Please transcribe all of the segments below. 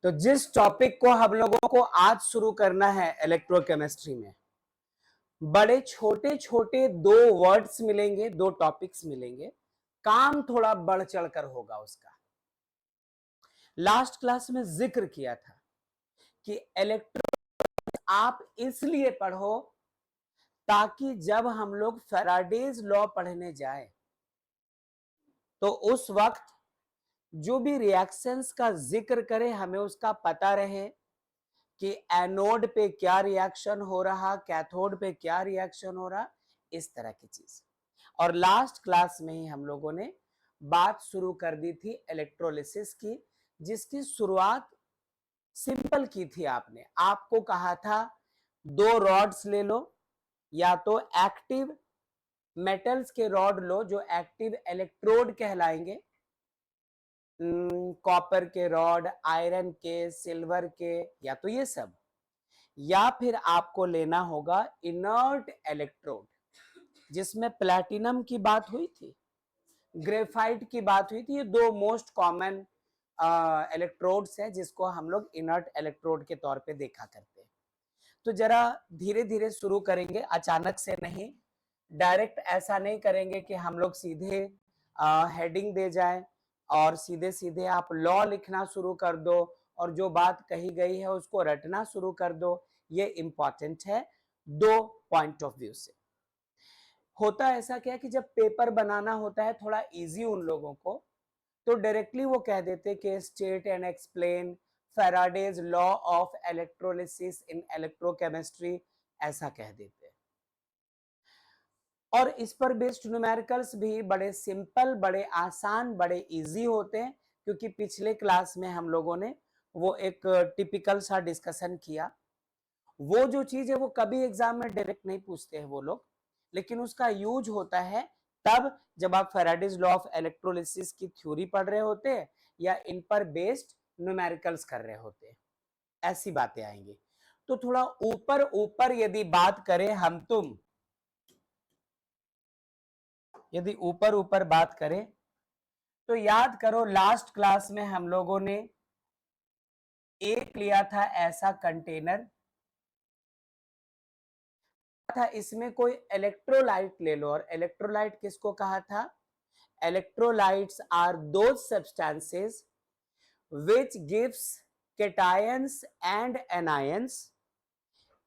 तो जिस टॉपिक को हम लोगों को आज शुरू करना है इलेक्ट्रोकेमिस्ट्री में, बड़े छोटे छोटे दो वर्ड्स मिलेंगे, दो टॉपिक्स मिलेंगे, काम थोड़ा बढ़ चढ़कर होगा उसका। लास्ट क्लास में जिक्र किया था कि इलेक्ट्रो आप इसलिए पढ़ो ताकि जब हम लोग फैराडेज लॉ पढ़ने जाए तो उस वक्त जो भी रिएक्शंस का जिक्र करे हमें उसका पता रहे कि एनोड पे क्या रिएक्शन हो रहा, कैथोड पे क्या रिएक्शन हो रहा, इस तरह की चीज। और लास्ट क्लास में ही हम लोगों ने बात शुरू कर दी थी इलेक्ट्रोलिसिस की, जिसकी शुरुआत सिंपल की थी। आपको कहा था दो रॉड्स ले लो, या तो एक्टिव मेटल्स के रॉड लो जो एक्टिव इलेक्ट्रोड कहलाएंगे, कॉपर के रॉड, आयरन के, सिल्वर के, या तो ये सब, या फिर आपको लेना होगा इनर्ट इलेक्ट्रोड, जिसमें प्लैटिनम की बात हुई थी, ग्रेफाइट की बात हुई थी। ये दो मोस्ट कॉमन इलेक्ट्रोड्स हैं जिसको हम लोग इनर्ट इलेक्ट्रोड के तौर पे देखा करते हैं। तो जरा धीरे धीरे शुरू करेंगे, अचानक से नहीं, डायरेक्ट ऐसा नहीं करेंगे कि हम लोग सीधे हेडिंग दे जाएं और सीधे सीधे आप लॉ लिखना शुरू कर दो और जो बात कही गई है उसको रटना शुरू कर दो। ये इंपॉर्टेंट है दो पॉइंट ऑफ व्यू से। होता ऐसा क्या कि जब पेपर बनाना होता है थोड़ा इजी उन लोगों को, तो डायरेक्टली वो कह देते कि state and explain Faraday's law of electrolysis in electrochemistry, ऐसा कह देते। और इस पर बेस्ड न्यूमेरिकल्स भी बड़े सिंपल, बड़े आसान, बड़े इजी होते हैं, क्योंकि पिछले क्लास में हम लोगों ने वो एक टिपिकल सा डिस्कशन किया। वो जो चीज है वो कभी एग्जाम में डायरेक्ट नहीं पूछते हैं वो लोग, लेकिन उसका यूज होता है तब जब आप फैराडेज लॉ ऑफ इलेक्ट्रोलिसिस की थ्योरी पढ़ रहे होते हैं या इन पर बेस्ड न्यूमेरिकल्स कर रहे होते हैं, ऐसी बातें आएंगी। तो थोड़ा ऊपर ऊपर यदि बात करें हम तुम, यदि ऊपर ऊपर बात करें तो याद करो लास्ट क्लास में हम लोगों ने एक लिया था ऐसा कंटेनर था, इसमें कोई इलेक्ट्रोलाइट ले लो। और इलेक्ट्रोलाइट किसको कहा था? Electrolytes are those substances which gives cations and anions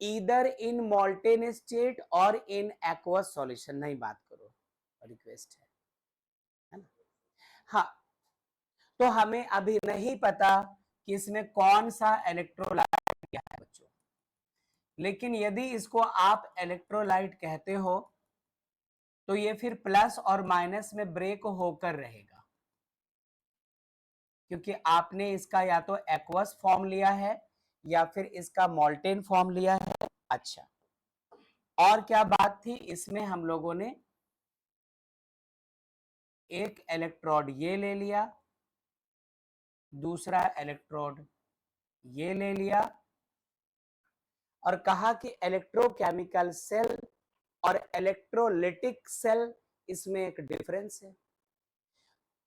either in molten state or in aqueous solution। नहीं बात करो, रिक्वेस्ट है ना? हाँ, तो हमें अभी नहीं पता कि इसमें कौन सा इलेक्ट्रोलाइट क्या है बच्चों, लेकिन यदि इसको आप इलेक्ट्रोलाइट कहते हो तो ये फिर प्लस और माइनस में ब्रेक होकर रहेगा, क्योंकि आपने इसका या तो एक्वस फॉर्म लिया है या फिर इसका मोल्टेन फॉर्म लिया है। अच्छा, और क्या बात थी इसमें? हम लोगों ने एक इलेक्ट्रोड ये ले लिया, दूसरा इलेक्ट्रोड ये ले लिया, और कहा कि इलेक्ट्रोकेमिकल सेल और इलेक्ट्रोलिटिक सेल, इसमें एक डिफरेंस है।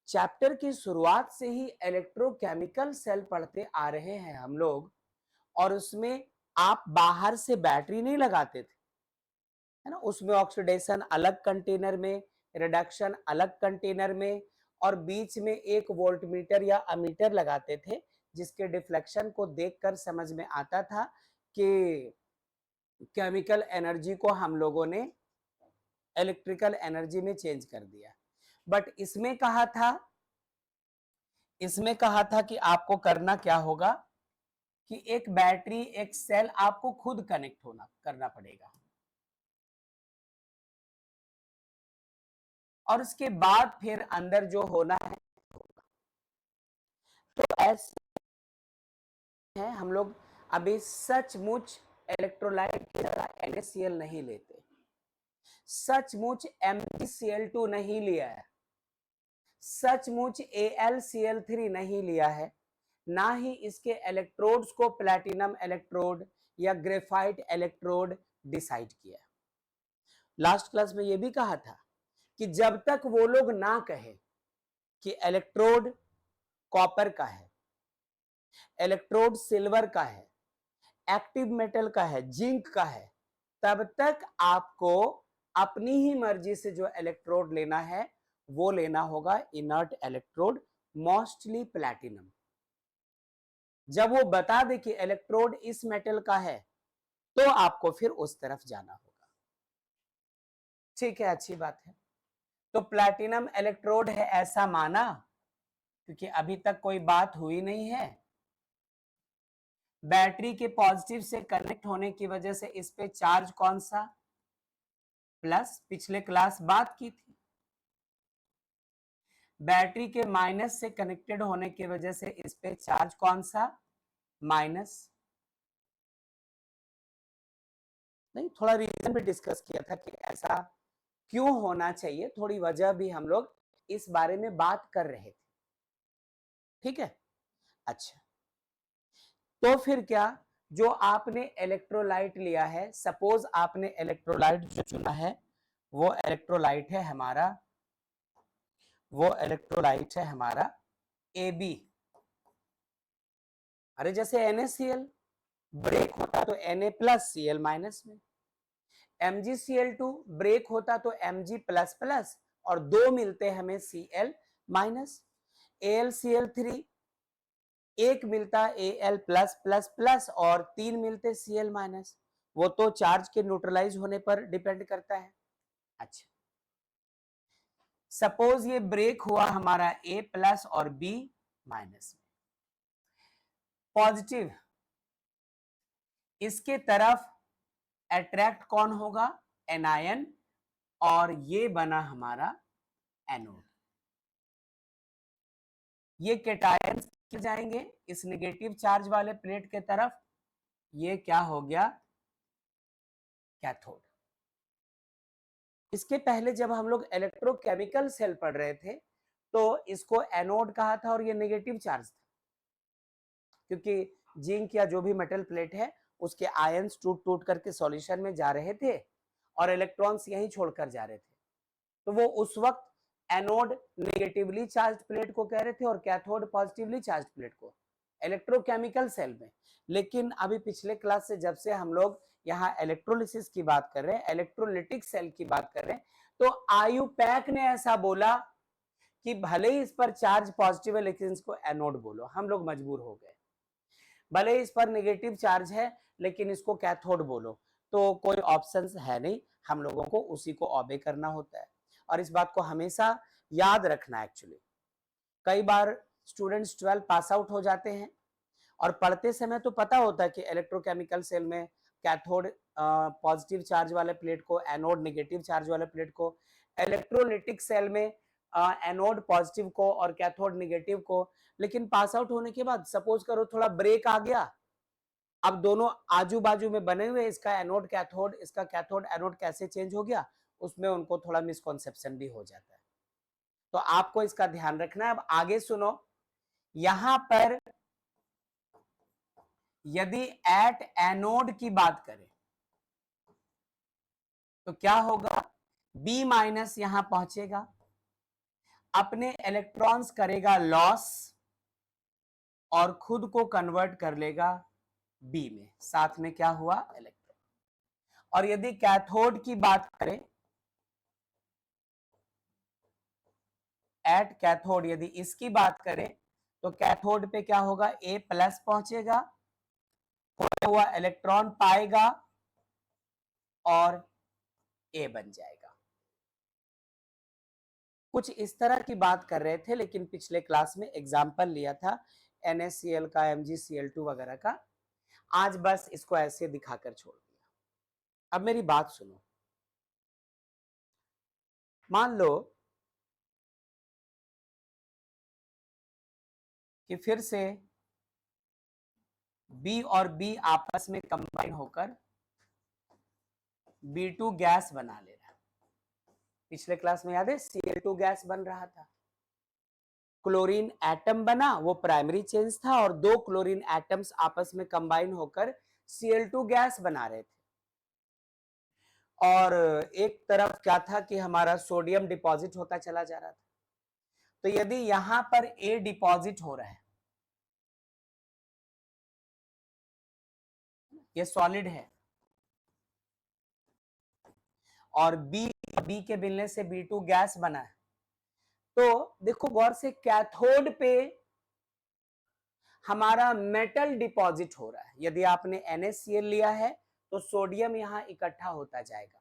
चैप्टर की शुरुआत से ही इलेक्ट्रोकेमिकल सेल पढ़ते आ रहे हैं हम लोग, और उसमें आप बाहर से बैटरी नहीं लगाते थे, है ना? उसमें ऑक्सीडेशन अलग कंटेनर में, रिडक्शन अलग कंटेनर में, और बीच में एक वोल्टमीटर या अमीटर लगाते थे जिसके डिफ्लेक्शन को देखकर समझ में आता था कि केमिकल एनर्जी को हम लोगों ने इलेक्ट्रिकल एनर्जी में चेंज कर दिया। बट इसमें कहा था कि आपको करना क्या होगा कि एक बैटरी, एक सेल आपको खुद कनेक्ट करना पड़ेगा, और उसके बाद फिर अंदर जो होना है। तो ऐसे है हम लोग अभी सचमुच इलेक्ट्रोलाइट की तरह NaCl नहीं लेते, सचमुच MgCl2 नहीं लिया है, सचमुच AlCl3 नहीं लिया है, ना ही इसके इलेक्ट्रोड्स को प्लैटिनम इलेक्ट्रोड या ग्रेफाइट इलेक्ट्रोड डिसाइड किया। लास्ट क्लास में यह भी कहा था कि जब तक वो लोग ना कहे कि इलेक्ट्रोड कॉपर का है इलेक्ट्रोड सिल्वर का है, एक्टिव मेटल का है, जिंक का है, तब तक आपको अपनी ही मर्जी से जो इलेक्ट्रोड लेना है वो लेना होगा इनर्ट इलेक्ट्रोड, मोस्टली प्लैटिनम। जब वो बता दे कि इलेक्ट्रोड इस मेटल का है तो आपको फिर उस तरफ जाना होगा। ठीक है, अच्छी बात है। तो प्लैटिनम इलेक्ट्रोड है ऐसा माना, क्योंकि अभी तक कोई बात हुई नहीं है। बैटरी के पॉजिटिव से कनेक्ट होने की वजह से इस पे चार्ज कौन सा, प्लस, पिछले क्लास बात की थी। बैटरी के माइनस से कनेक्टेड होने की वजह से इस पे चार्ज कौन सा, माइनस। नहीं, थोड़ा रीजन भी डिस्कस किया था कि ऐसा क्यों होना चाहिए, थोड़ी वजह भी हम लोग इस बारे में बात कर रहे थे। ठीक है, अच्छा। तो फिर क्या, जो आपने इलेक्ट्रोलाइट लिया है, सपोज आपने इलेक्ट्रोलाइट जो चुना है वो इलेक्ट्रोलाइट है हमारा, वो इलेक्ट्रोलाइट है हमारा AB। अरे जैसे NaCl ब्रेक होता तो Na प्लस Cl माइनस में, MgCl2 ब्रेक होता तो Mg प्लस प्लस, और दो मिलते हमें Cl माइनस। AlCl3 एक मिलता Al प्लस प्लस प्लस, और तीन मिलते Cl माइनस। वो तो चार्ज के न्यूट्रलाइज होने पर डिपेंड करता है। अच्छा, सपोज ये ब्रेक हुआ हमारा A प्लस और B माइनस में, पॉजिटिव इसके तरफ अट्रैक्ट कौन होगा, एनायन, और ये बना हमारा एनोड। ये कैटायन जाएंगे इस नेगेटिव चार्ज वाले प्लेट के तरफ, ये क्या हो गया, कैथोड। इसके पहले जब हम लोग इलेक्ट्रोकेमिकल सेल पढ़ रहे थे तो इसको एनोड कहा था और ये नेगेटिव चार्ज था, क्योंकि जिंक या जो भी मेटल प्लेट है उसके आयंस टूट टूट करके सॉल्यूशन में जा रहे थे और इलेक्ट्रॉन्स यहीं छोड़कर जा रहे थे। तो वो उस वक्त एनोड नेगेटिवली चार्ज प्लेट को कह रहे थे और कैथोड पॉजिटिवली चार्ज प्लेट को, इलेक्ट्रोकेमिकल सेल में। लेकिन अभी पिछले क्लास से जब से हम लोग यहाँ इलेक्ट्रोलिसिस की बात कर रहे हैं, इलेक्ट्रोलिटिक सेल की बात कर रहे हैं, तो आयुपैक ने ऐसा बोला कि भले ही इस पर चार्ज पॉजिटिव है लेकिन इसको एनोड बोलो। हम लोग मजबूर हो गए, भले ही इस पर नेगेटिव चार्ज है लेकिन इसको कैथोड बोलो, तो कोई ऑप्शन है नहीं, हम लोगों को उसी को ऑबे करना होता है। और इस बात को हमेशा याद रखना। एक्चुअली कई बार स्टूडेंट्स 12 पास आउट हो जाते हैं और पढ़ते समय तो पता होता है कि इलेक्ट्रोकेमिकल सेल में कैथोड पॉजिटिव चार्ज वाले प्लेट को, एनोड नेगेटिव चार्ज वाले प्लेट को, इलेक्ट्रोलिटिक सेल में एनोड पॉजिटिव को और कैथोड नेगेटिव को। लेकिन पास आउट होने के बाद सपोज करो थोड़ा ब्रेक आ गया, अब दोनों आजू बाजू में बने हुए, इसका एनोड कैथोड, इसका कैथोड एनोड कैसे चेंज हो गया, उसमें उनको थोड़ा मिसकॉन्सेप्शन भी हो जाता है। तो आपको इसका ध्यान रखना है। अब आगे सुनो, यहां पर यदि एट एनोड की बात करें तो क्या होगा, B माइनस यहां पहुंचेगा, अपने इलेक्ट्रॉन्स करेगा लॉस और खुद को कन्वर्ट कर लेगा B में, साथ में क्या हुआ, इलेक्ट्रॉन। और यदि कैथोड की बात करें, एट कैथोड यदि इसकी बात करें तो कैथोड पे क्या होगा, A प्लस पहुंचेगा, खोया हुआ इलेक्ट्रॉन पाएगा और A बन जाएगा। कुछ इस तरह की बात कर रहे थे, लेकिन पिछले क्लास में एग्जाम्पल लिया था NaCl का, MgCl2 वगैरह का। आज बस इसको ऐसे दिखाकर छोड़ दिया। अब मेरी बात सुनो, मान लो कि फिर से B और B आपस में कंबाइन होकर B2 गैस बना ले रहा है। पिछले क्लास में याद है Cl2 गैस बन रहा था, क्लोरीन एटम बना, वो प्राइमरी चेंज था, और दो क्लोरीन एटम्स आपस में कंबाइन होकर Cl2 गैस बना रहे थे। और एक तरफ क्या था कि हमारा सोडियम डिपॉजिट होता चला जा रहा था। तो यदि यहां पर A डिपॉजिट हो रहा है ये सॉलिड है, और बी के मिलने से B2 गैस बना है। तो देखो गौर से, कैथोड पे हमारा मेटल डिपॉजिट हो रहा है। यदि आपने NaCl लिया है तो सोडियम यहां इकट्ठा होता जाएगा।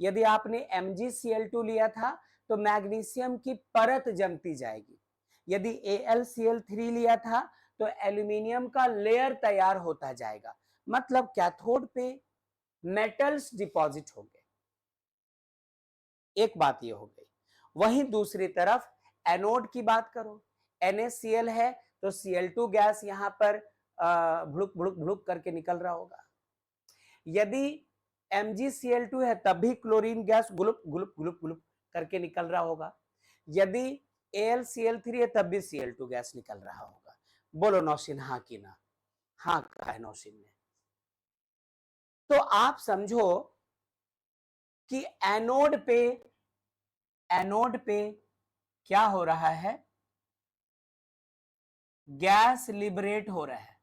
यदि आपने MgCl2 लिया था तो मैग्नीशियम की परत जमती जाएगी। यदि AlCl3 लिया था तो एल्यूमिनियम का लेयर तैयार होता जाएगा। मतलब कैथोड पे मेटल्स डिपॉजिट हो गए। एक बात ये हो गई। वहीं दूसरी तरफ एनोड की बात करो, NaCl है तो Cl2 गैस यहां पर भुड़ुक भुड़ुक भुड़ुक करके निकल रहा होगा। यदि MgCl2 है तब भी क्लोरीन गैस गुलुप गुलुप गुलुप गुलुप करके निकल रहा होगा। यदि AlCl3 है तब भी Cl2 गैस निकल रहा होगा। बोलो नौशीन हाँ कि ना? हाँ कहा है नौशीन ने। तो आप समझो कि एनोड पे क्या हो रहा है? गैस लिबरेट हो रहा है।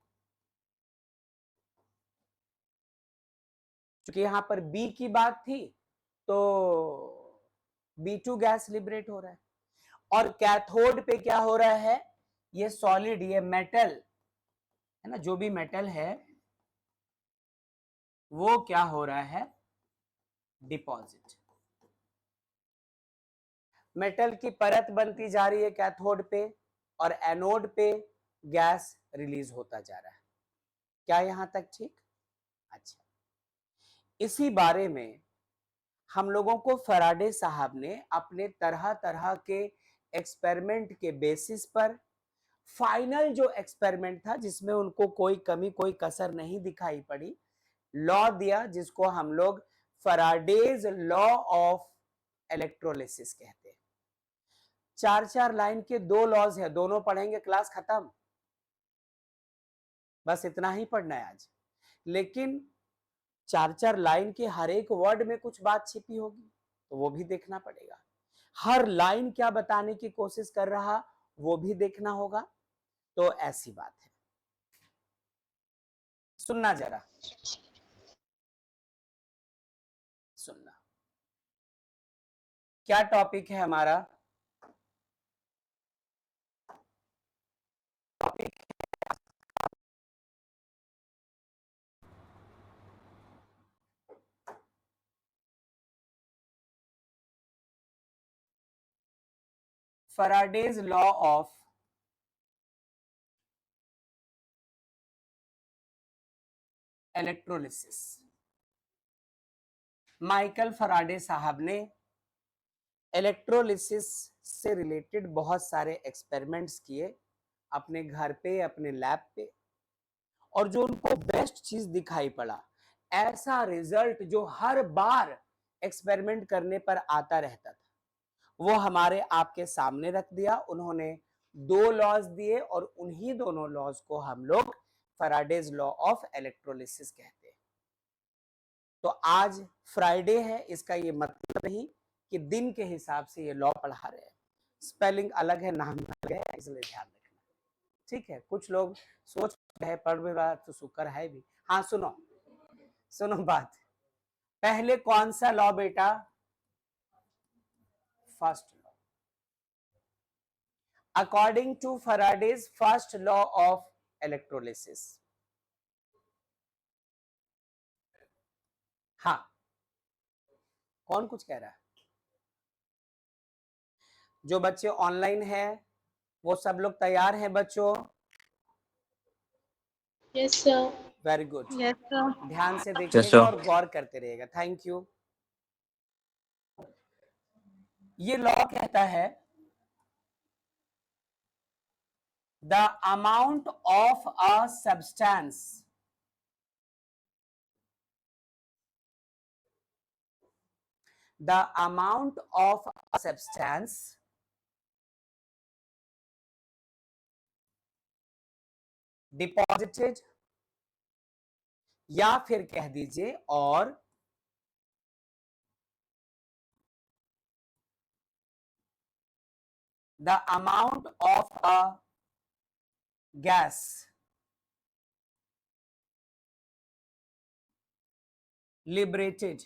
क्योंकि यहां पर बी की बात थी तो B2 गैस लिबरेट हो रहा है। और कैथोड पे क्या हो रहा है? ये सॉलिड, ये मेटल है ना, जो भी मेटल है वो क्या हो रहा है? डिपॉजिट। मेटल की परत बनती जा रही है कैथोड पे, और एनोड पे गैस रिलीज होता जा रहा है। क्या यहां तक ठीक? अच्छा, इसी बारे में हम लोगों को फैराडे साहब ने अपने तरह तरह के एक्सपेरिमेंट के बेसिस पर फाइनल जो एक्सपेरिमेंट था, जिसमें उनको कोई कमी कोई कसर नहीं दिखाई पड़ी, लॉ दिया जिसको हम लोग फैराडेज लॉ ऑफ इलेक्ट्रोलिसिस कहते हैं। 4-4 लाइन के 2 लॉज है, दोनों पढ़ेंगे, क्लास खत्म। बस इतना ही पढ़ना है आज। लेकिन 4-4 लाइन के हर एक वर्ड में कुछ बात छिपी होगी, तो वो भी देखना पड़ेगा। हर लाइन क्या बताने की कोशिश कर रहा वो भी देखना होगा। तो ऐसी बात है, सुनना जरा, सुनना। क्या टॉपिक है हमारा? Topic Faraday's law of electrolysis. Michael Faraday साहब ने इलेक्ट्रोलिसिस से रिलेटेड बहुत सारे एक्सपेरिमेंट्स किए अपने घर पे, अपने लैब पे, और जो उनको बेस्ट चीज दिखाई पड़ा, ऐसा रिजल्ट जो हर बार एक्सपेरिमेंट करने पर आता रहता था, वो हमारे आपके सामने रख दिया। उन्होंने 2 लॉज दिए और उन्हीं दोनों लॉज को हम लोग फैराडेज लॉ ऑफ इलेक्ट्रोलिसिस कहते हैं। तो आज फ्राइडे है, इसका ये मतलब नहीं कि दिन के हिसाब से ये लॉ पढ़ा रहे हैं। स्पेलिंग अलग है, नाम अलग है, इसलिए ध्यान रखना। ठीक है, कुछ लोग सोच रहे पढ़ भी रहा तो शुक्र है भी। हाँ सुनो, सुनो बात। पहले कौन सा लॉ बेटा? First law. According to Faraday's first law of electrolysis. हाँ, कौन कुछ कह रहा है? जो बच्चे ऑनलाइन है वो सब लोग तैयार हैं बच्चों? Yes sir. Very good. Yes sir. ध्यान से Yes, देखिएगा sir. और गौर करते रहिएगा। Thank you. ये लॉ कहता है the amount of a substance deposited, या फिर कह दीजिए और the amount of a gas liberated,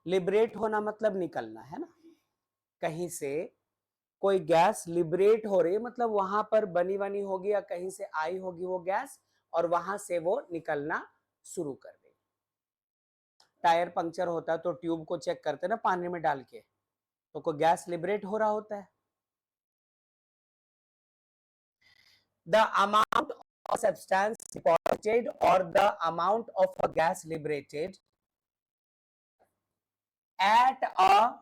liberate होना मतलब निकलना है ना, कहीं से कोई गैस लिबरेट हो रही है मतलब वहां पर बनी बनी होगी या कहीं से आई होगी वो गैस और वहां से वो निकलना शुरू कर देगी। टायर पंक्चर होता है तो ट्यूब को चेक करते हैं ना पानी में डाल के, तो कोई गैस लिबरेट हो रहा होता है। The amount of substance deposited और the amount of a gas liberated at a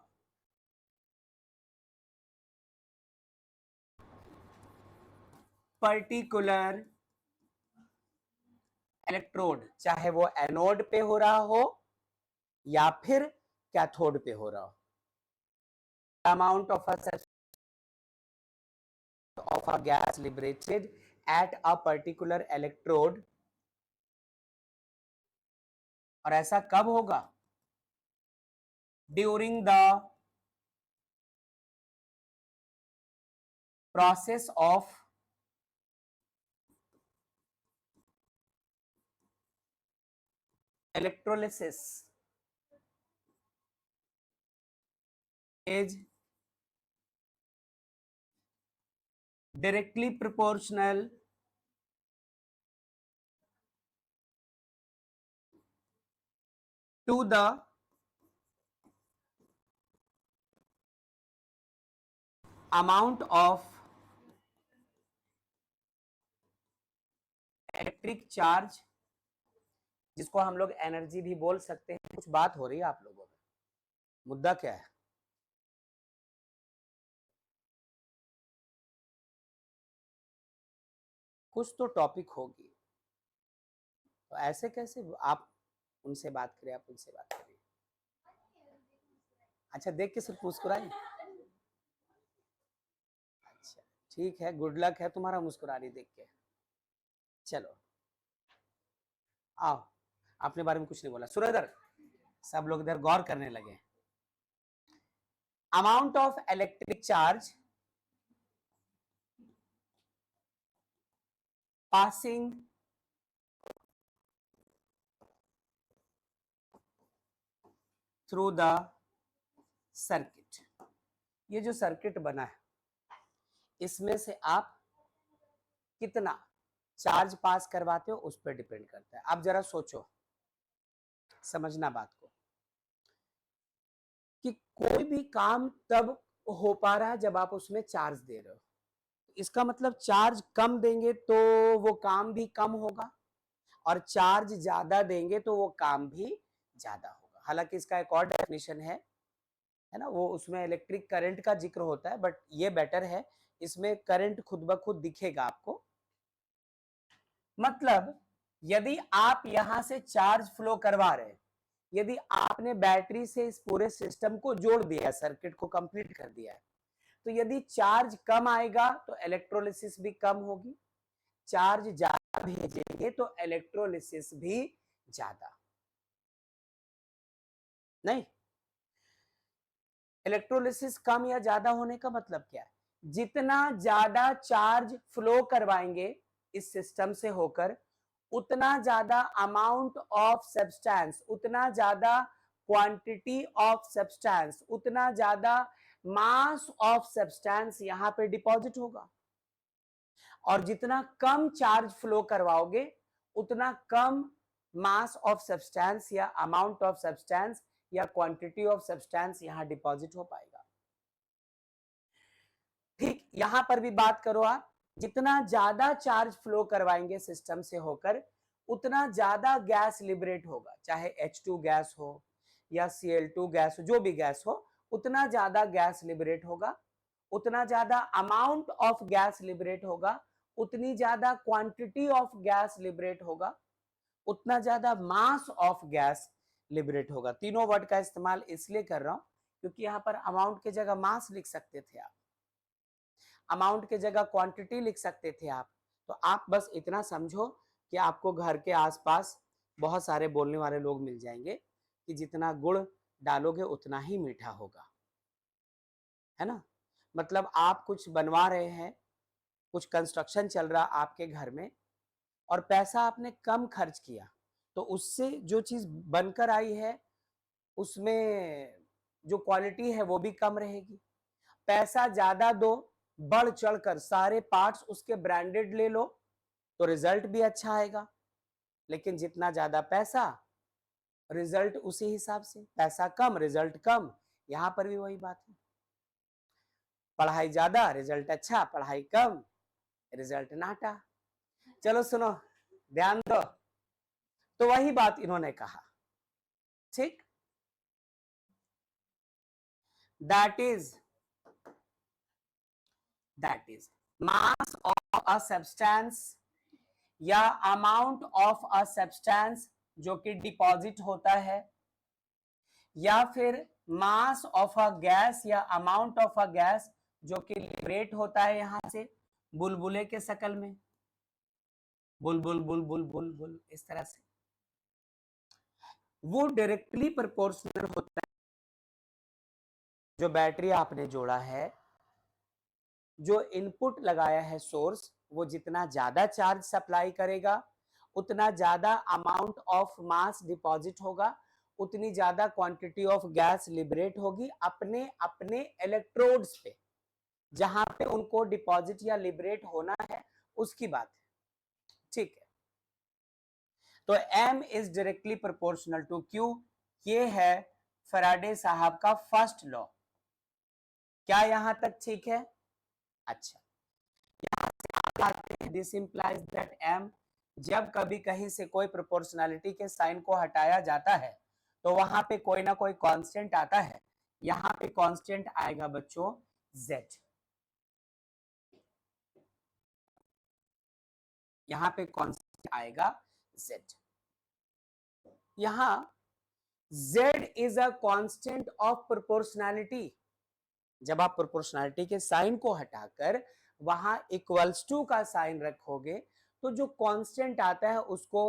particular electrode, चाहे वो एनोड पे हो रहा हो या फिर कैथोड पे हो रहा हो, amount of a gas liberated at a particular electrode, और ऐसा कब होगा? During the process of electrolysis is directly proportional to the amount of electric charge, जिसको हम लोग एनर्जी भी बोल सकते हैं। कुछ बात हो रही है आप लोगों में, मुद्दा क्या है? कुछ तो टॉपिक होगी, तो ऐसे कैसे आप उनसे बात करें, आप उनसे बात करिए। अच्छा, देख के सिर्फ मुस्कुराइए। अच्छा ठीक है, गुड लक है तुम्हारा मुस्कुरानी देख के। चलो आओ, अपने बारे में कुछ नहीं बोला। सुनो इधर, सब लोग इधर गौर करने लगे। Amount of electric charge passing through the circuit, ये जो सर्किट बना है इसमें से आप कितना चार्ज पास करवाते हो उस पर डिपेंड करता है। आप जरा सोचो, समझना बात को, कि कोई भी काम तब हो पा रहा है जब आप उसमें चार्ज दे रहे हो। इसका मतलब चार्ज कम देंगे तो वो काम भी कम होगा, और चार्ज ज्यादा देंगे तो वो काम भी ज्यादा होगा। हालांकि इसका एक और डेफिनेशन है ना, वो उसमें इलेक्ट्रिक करंट का जिक्र होता है, बट ये बेटर है, इसमें करंट खुद ब खुद दिखेगा आपको। मतलब यदि आप यहां से चार्ज फ्लो करवा रहे हैं, यदि आपने बैटरी से इस पूरे सिस्टम को जोड़ दिया, सर्किट को कंप्लीट कर दिया है, तो यदि चार्ज कम आएगा तो इलेक्ट्रोलिसिस भी कम होगी, चार्ज ज्यादा भेजेंगे तो इलेक्ट्रोलिसिस भी ज्यादा। नहीं, इलेक्ट्रोलिसिस कम या ज्यादा होने का मतलब क्या है? जितना ज्यादा चार्ज फ्लो करवाएंगे इस सिस्टम से होकर, उतना ज्यादा अमाउंट ऑफ सब्सटेंस, उतना ज्यादा क्वांटिटी ऑफ सब्सटेंस, उतना ज्यादा मास ऑफ सब्सटेंस यहां पे डिपॉजिट होगा। और जितना कम चार्ज फ्लो करवाओगे उतना कम मास ऑफ सब्सटेंस या अमाउंट ऑफ सब्सटेंस या क्वांटिटी ऑफ सब्सटेंस यहां डिपॉजिट हो पाएगा। ठीक यहां पर भी बात करो आप, जितना ज्यादा चार्ज फ्लो करवाएंगे सिस्टम से होकर उतना ज्यादा गैस लिबरेट होगा, चाहे H2 गैस हो या Cl2 गैस हो, जो भी गैस हो, उतना ज्यादा गैस लिबरेट होगा, उतना ज्यादा अमाउंट ऑफ गैस लिबरेट होगा, उतनी ज्यादा क्वांटिटी ऑफ गैस लिबरेट होगा, उतना ज्यादा मास ऑफ गैस लिबरेट होगा। तीनों वर्ड का इस्तेमाल इसलिए कर रहा हूं क्योंकि यहां पर अमाउंट की जगह मास लिख सकते थे आप, अमाउंट की जगह क्वांटिटी लिख सकते थे आप। तो आप बस इतना समझो कि आपको घर के आसपास बहुत सारे बोलने वाले लोग मिल जाएंगे कि जितना गुड़ डालोगे उतना ही मीठा होगा, है ना। मतलब आप कुछ बनवा रहे हैं, कुछ कंस्ट्रक्शन चल रहा आपके घर में, और पैसा आपने कम खर्च किया, तो उससे जो चीज बनकर आई है उसमें जो क्वालिटी है वो भी कम रहेगी। पैसा ज्यादा दो, बढ़ चढ़कर सारे पार्ट्स उसके ब्रांडेड ले लो तो रिजल्ट भी अच्छा आएगा। लेकिन जितना ज्यादा पैसा, रिजल्ट उसी हिसाब से, पैसा कम रिजल्ट कम। यहां पर भी वही बात है, पढ़ाई ज्यादा रिजल्ट अच्छा, पढ़ाई कम रिजल्ट नाटा। चलो सुनो, ध्यान दो। तो वही बात इन्होंने कहा, ठीक। That is mass of a substance या अमाउंट ऑफ अ सब्सटेंस जो कि डिपॉजिट होता है, या फिर मास ऑफ अ गैस या अमाउंट ऑफ अ गैस जो कि लिबरेट होता है यहां से बुलबुले के शकल में, बुलबुल बुलबुल बुलबुल इस तरह से, वो डायरेक्टली प्रोपोर्शनल होता है। जो बैटरी आपने जोड़ा है, जो इनपुट लगाया है सोर्स, वो जितना ज्यादा चार्ज सप्लाई करेगा उतना ज्यादा अमाउंट ऑफ मास डिपॉजिट होगा, उतनी ज्यादा क्वांटिटी ऑफ गैस लिबरेट होगी अपने अपने इलेक्ट्रोड्स पे, जहां पे उनको डिपॉजिट या लिबरेट होना है उसकी बात है, ठीक है। तो M is directly proportional to Q, ये है फैराडे साहब का फर्स्ट लॉ। क्या यहां तक ठीक है? अच्छा, दिस इंप्लाइज दैट M, जब कभी कहीं से कोई प्रोपोर्शनैलिटी के साइन को हटाया जाता है तो वहां पे कोई ना कोई कांस्टेंट आता है। यहां पे कांस्टेंट आएगा बच्चों Z, यहां पे कांस्टेंट आएगा Z। यहां Z is a constant of proportionality. जब आप प्रोपोर्शनैलिटी के साइन को हटाकर वहां इक्वल्स टू का साइन रखोगे तो जो कांस्टेंट आता है उसको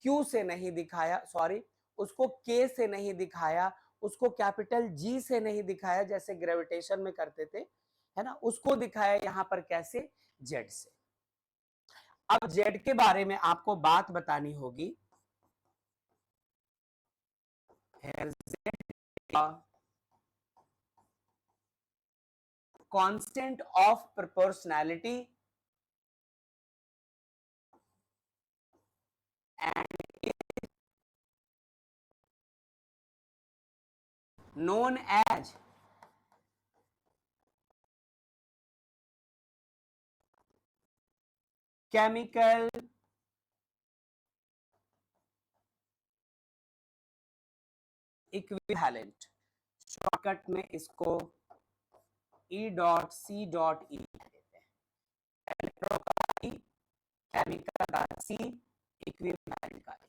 Q से नहीं दिखाया, सॉरी उसको K से नहीं दिखाया, उसको कैपिटल G से नहीं दिखाया जैसे ग्रेविटेशन में करते थे, है ना, उसको दिखाया यहां पर कैसे? Z से। अब Z के बारे में आपको बात बतानी होगी। Constant of proportionality and known as chemical equivalent. Shortcut में इसको E.C.E देते हैं। इलेक्ट्रो का E, केमिकल का C, इक्विवेलेंट का E,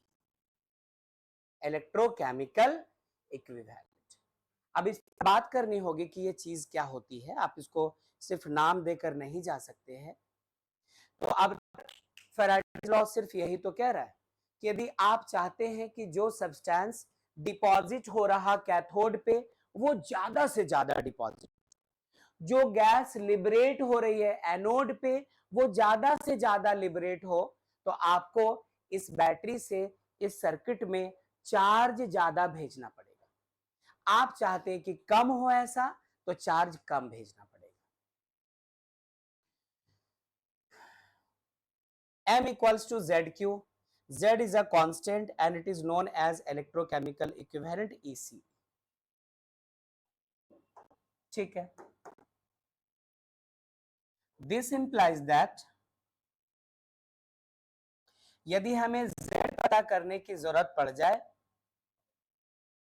इलेक्ट्रोकेमिकल इक्विवेलेंट। अब इस बात करनी होगी कि ये चीज क्या होती है, आप इसको सिर्फ नाम देकर नहीं जा सकते हैं। तो अब फैराडेज लॉ सिर्फ यही तो कह रहा है कि यदि आप चाहते हैं कि जो सब्सटेंस डिपॉजिट हो रहा कैथोड पे वो ज्यादा से ज्यादा डिपॉजिट, जो गैस लिबरेट हो रही है एनोड पे वो ज्यादा से ज्यादा लिबरेट हो, तो आपको इस बैटरी से इस सर्किट में चार्ज ज्यादा भेजना पड़ेगा। आप चाहते हैं कि कम हो ऐसा तो चार्ज कम भेजना पड़ेगा। M equals to ZQ. Z is a constant and it is known as electrochemical equivalent EC. ठीक है, this implies that यदि हमें Z पता करने की जरूरत पड़ जाए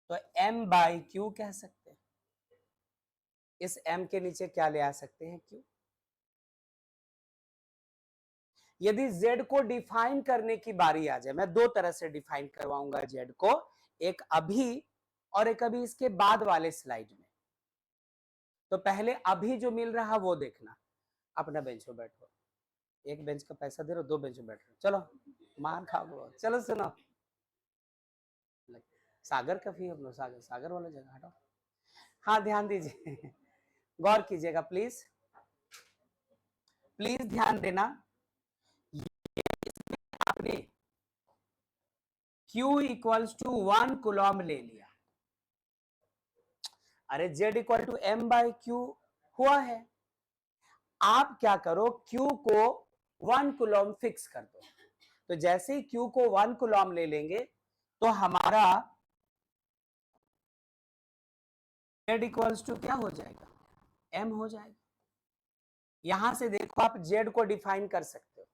तो M by Q कह सकते हैं। इस M के नीचे क्या ले आ सकते हैं? Q। यदि Z को डिफाइन करने की बारी आ जाए, मैं दो तरह से डिफाइन करवाऊंगा Z को, एक अभी और एक अभी इसके बाद वाले स्लाइड में। तो पहले अभी जो मिल रहा वो देखना। अपना बेंच पे बैठो, एक बेंच का पैसा दे रहे हो, दो बेंच पे बैठ रहे हो, चलो मार खाओ। चलो सुनो, सागर का फी हम लोग सागर वाला जगह हटाओ। हाँ ध्यान दीजिए, गौर कीजिएगा प्लीज, प्लीज ध्यान देना। आपने Q इक्वल्स टू 1 कूलम ले लिया, अरे Z equal to M by Q हुआ है। आप क्या करो, Q को 1 कूलम फिक्स कर दो। तो जैसे ही Q को 1 कूलम ले लेंगे तो हमारा Z इक्वल्स टू क्या हो जाएगा, M हो जाएगा। यहां से देखो आप Z को डिफाइन कर सकते हो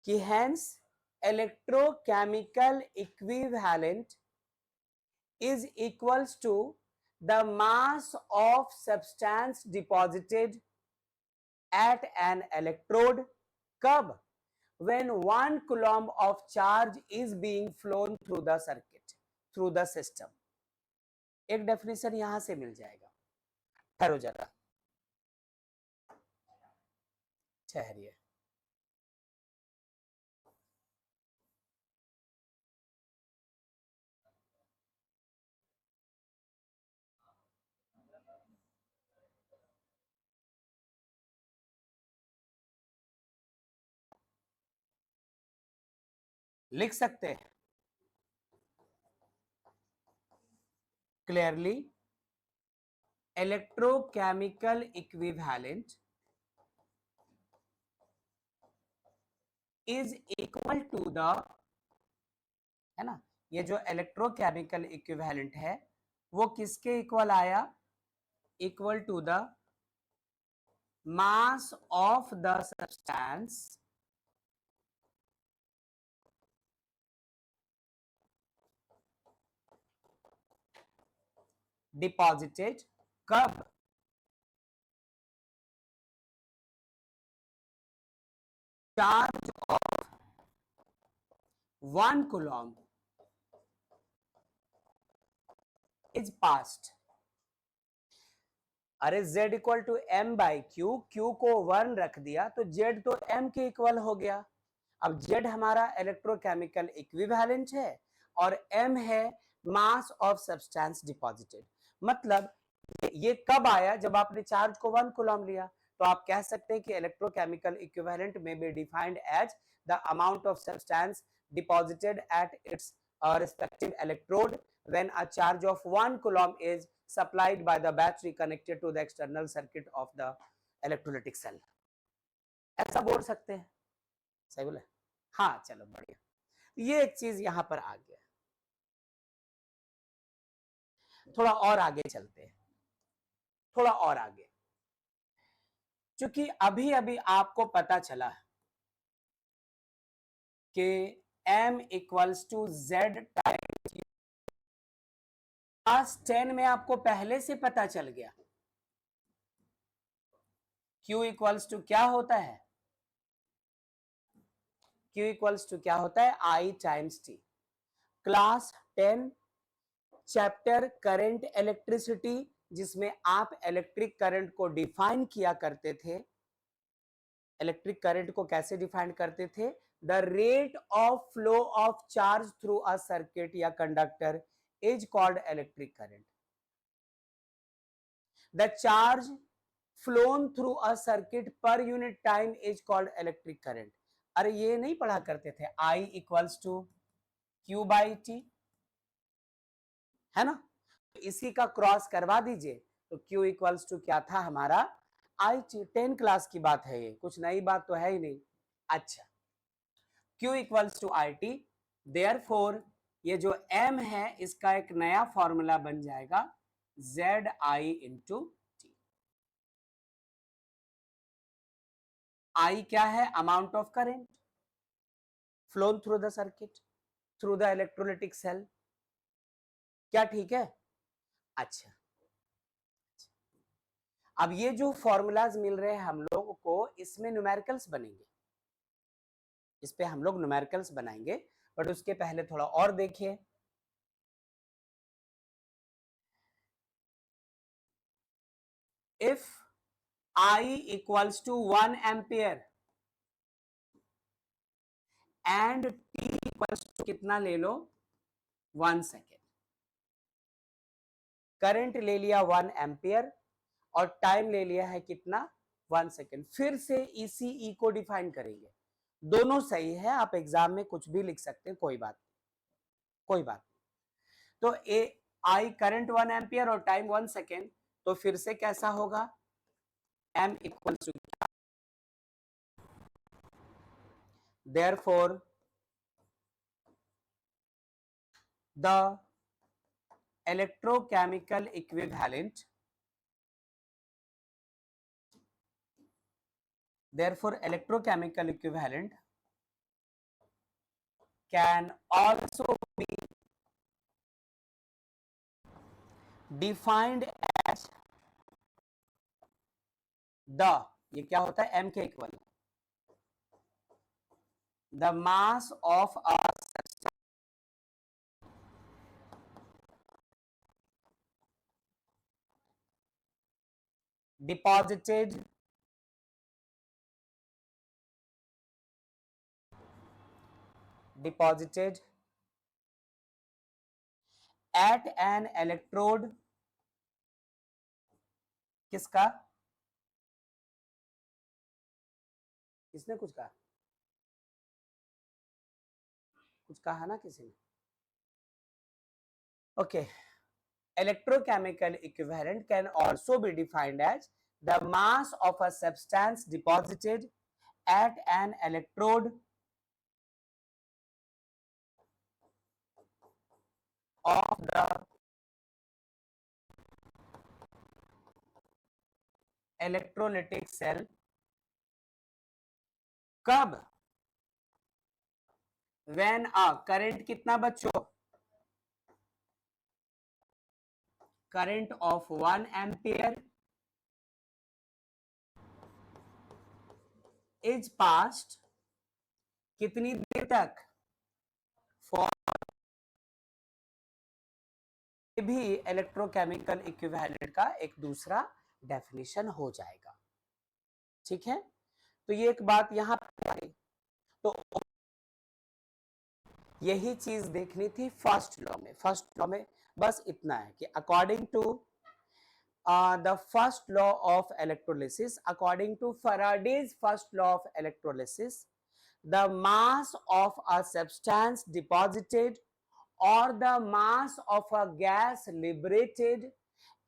कि hence electrochemical equivalent is equals to the mass of substance deposited at an electrode कब, when 1 coulomb of charge is being flown through the circuit, through the system। एक डेफिनेशन यहां से मिल जाएगा। ठहरो जरा, ठहरिए। लिख सकते हैं clearly, electrochemical equivalent is equal to the, है ना, ये जो इलेक्ट्रोकेमिकल इक्विवेलेंट है वो किसके इक्वल आया, equal to the mass of the substance deposited कब, charge of 1 coulomb is passed। अरे Z equal to M by Q, Q को 1 रख दिया तो Z तो M के इक्वल हो गया। अब Z हमारा इलेक्ट्रोकेमिकल इक्विवेलेंट है और M है मास ऑफ सब्सटेंस डिपॉजिटेड। मतलब ये कब आया, जब आपने चार्ज को 1 कूलम लिया। तो आप कह सकते हैं कि electrochemical equivalent may be defined as the amount of substance deposited at its respective electrode when a charge of 1 coulomb is supplied by the battery connected to the external circuit of the electrolytic cell। ऐसा बोल सकते हैं, सही बोले, हाँ चलो बढ़िया। ये एक चीज यहां पर आ गया। थोड़ा और आगे चलते हैं, थोड़ा और आगे, क्योंकि अभी अभी आपको पता चला कि M equals to Z time, class 10 में आपको पहले से पता चल गया Q इक्वल्स टू क्या होता है, Q इक्वल्स टू क्या होता है, I times T। Class 10 chapter current electricity, जिसमें आप इलेक्ट्रिक करंट को डिफाइन किया करते थे। इलेक्ट्रिक करंट को कैसे डिफाइन करते थे, the rate of flow of charge through a circuit या conductor is called electric current. The charge flown through a circuit per unit time is called electric current. अरे ये नहीं पढ़ा करते थे, I equals to Q by T, है ना। इसी का क्रॉस करवा दीजिए तो Q इक्वल्स टू क्या था हमारा, I टी। 10 क्लास की बात है ये, कुछ नई बात तो है ही नहीं। अच्छा, Q equals to I T, therefore ये जो M है इसका एक नया फॉर्मूला बन जाएगा Z I into T. I क्या है, amount of current flown through the circuit through the electrolytic cell. क्या ठीक है, अच्छा। अब ये जो फॉर्मूलाज मिल रहे हैं हम लोगों को, इसमें न्यूमेरिकल्स बनेंगे, इस पे हम लोग न्यूमेरिकल्स बनाएंगे, बट उसके पहले थोड़ा और देखिए। If I equals to 1 ampere and T equals to कितना ले लो, 1 सेकेंड। करंट ले लिया 1 एम्पियर और टाइम ले लिया है कितना, 1 सेकेंड। फिर से इसी E को डिफाइन करेंगे, दोनों सही है, आप एग्जाम में कुछ भी लिख सकते हैं, कोई बात। तो ए आई करंट 1 एम्पियर और टाइम 1 सेकेंड, तो फिर से कैसा होगा, m equal to, therefore the electrochemical equivalent, can also be defined as the, ये क्या होता है, m के equal, the mass of a deposited at an electrode, किसका, किसने कुछ कहा, कुछ कहा ना किसी ने, okay. Electrochemical equivalent can also be defined as the mass of a substance deposited at an electrode of the electrolytic cell, कब, when a current, कितना बच्चों, current of 1 ampere is passed, कितनी देर तक, for, भी इलेक्ट्रोकेमिकल इक्विवेलेंट का एक दूसरा definition हो जाएगा, ठीक है। तो ये एक बात यहां पर, तो यही चीज देखनी थी फर्स्ट लॉ में। फर्स्ट लॉ में बस इतना है कि according to the first law of electrolysis, according to Faraday's first law of electrolysis, the mass of a substance deposited or the mass of a gas liberated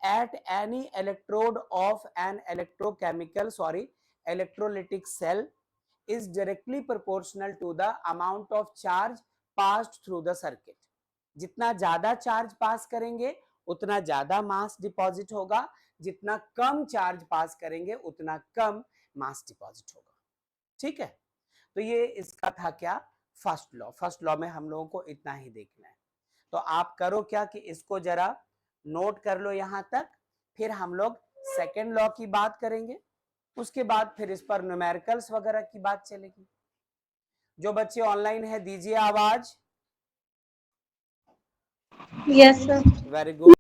at any electrode of an electrolytic cell is directly proportional to the amount of charge passed through the circuit. जितना ज्यादा charge पास करेंगे उतना ज्यादा मास deposit होगा, जितना कम charge पास करेंगे उतना कम मास deposit होगा, ठीक है। तो ये इसका था क्या, फर्स्ट लॉ। फर्स्ट लॉ में हम लोगों को इतना ही देखना है। तो आप करो क्या कि इसको जरा नोट कर लो यहां तक, फिर हम लोग सेकेंड लॉ की बात करेंगे, उसके बाद फिर इस पर न्यूमेरिकल्स वगैरह की बात चलेगी। जो बच्चे ऑनलाइन है दीजिए आवाज। Yes sir. Very good.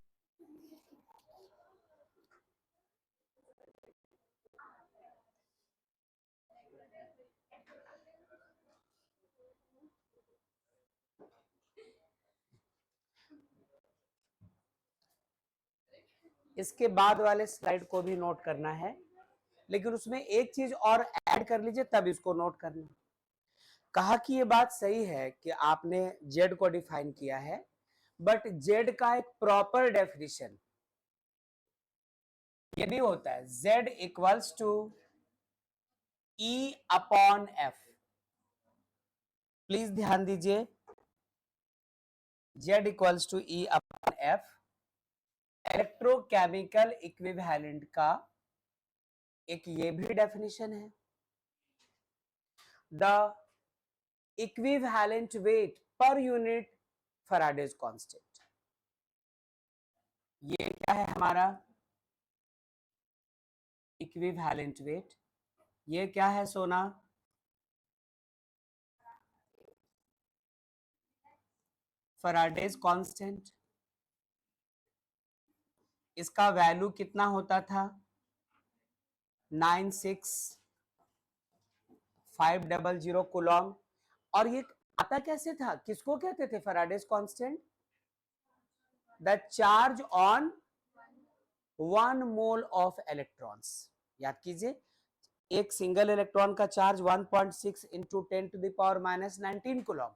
इसके बाद वाले स्लाइड को भी नोट करना है, लेकिन उसमें एक चीज और ऐड कर लीजिए तब इसको नोट करना। कहा कि ये बात सही है कि आपने जेड को डिफाइन किया है, बट जेड का एक प्रॉपर डेफिनेशन ये भी होता है, Z equals to E upon F. Please ध्यान दीजिए, Z equals to E upon F electrochemical equivalent का एक ये भी डेफिनेशन है। The equivalent weight per unit Faraday's constant, ये क्या है हमारा इक्विवेलेंट वेट। ये क्या है सोना, फैराडेज कांस्टेंट। इसका वैल्यू कितना होता था, 96500 कूलॉम। और ये आता कैसे था, किसको कहते थे Faraday's constant, the charge on 1 mole of electrons. याद कीजिए, एक सिंगल इलेक्ट्रॉन का चार्ज 1.6 इंटू 10⁻⁻19 कूलम,